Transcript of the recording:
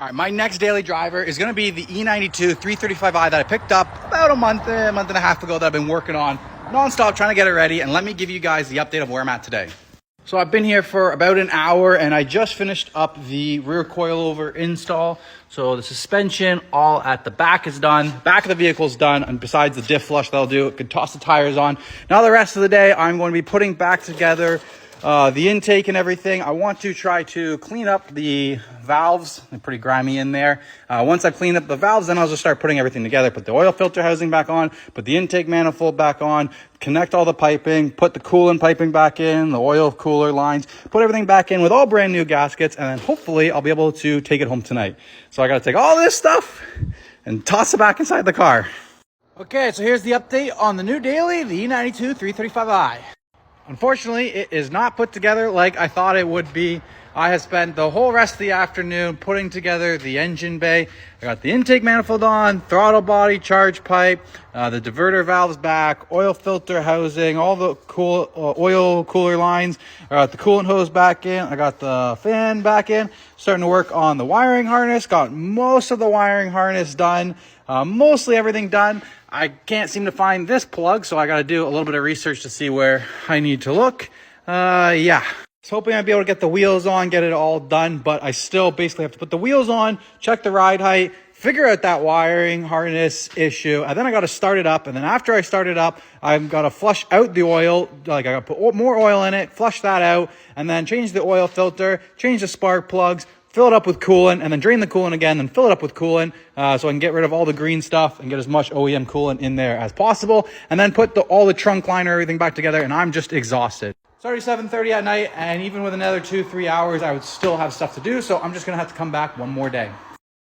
All right, my next daily driver is going to be the E92 335i that I picked up about a month and a half ago that I've been working on nonstop trying to get it ready. And let me give you guys the update of where I'm at today. So I've been here for about an hour and I just finished up the rear coilover install. So the suspension all at the back is done. Back of the vehicle is done. And besides the diff flush that'll do, it can toss the tires on. Now the rest of the day, I'm going to be putting back together the intake and everything. I want to try to clean up the valves. They're pretty grimy in there. Once I clean up the valves, then I'll just start putting everything together. Put the oil filter housing back on, put the intake manifold back on, connect all the piping, put the coolant piping back in, the oil cooler lines, put everything back in with all brand new gaskets, and then hopefully I'll be able to take it home tonight. So I got to take all this stuff and toss it back inside the car. Okay, so here's the update on the new daily, the E92 335i. Unfortunately, it is not put together like I thought it would be. I have spent the whole rest of the afternoon putting together the engine bay. I got the intake manifold on, throttle body, charge pipe, the diverter valves back, oil filter housing, all the oil cooler lines. I got the coolant hose back in. I got the fan back in. Starting to work on the wiring harness. Got most of the wiring harness done. Mostly everything done. I can't seem to find this plug, so I got to do a little bit of research to see where I need to look. Yeah. I was hoping I'd be able to get the wheels on, get it all done, but I still basically have to put the wheels on, check the ride height, figure out that wiring harness issue, and then I got to start it up. And then after I start it up, I've got to flush out the oil. Like I got to put more oil in it, flush that out, and then change the oil filter, change the spark plugs, fill it up with coolant, and then drain the coolant again, then fill it up with coolant so I can get rid of all the green stuff and get as much OEM coolant in there as possible, and then put all the trunk liner, everything back together, and I'm just exhausted. It's already 7:30 at night, and even with another 2-3 hours, I would still have stuff to do, so I'm just going to have to come back one more day.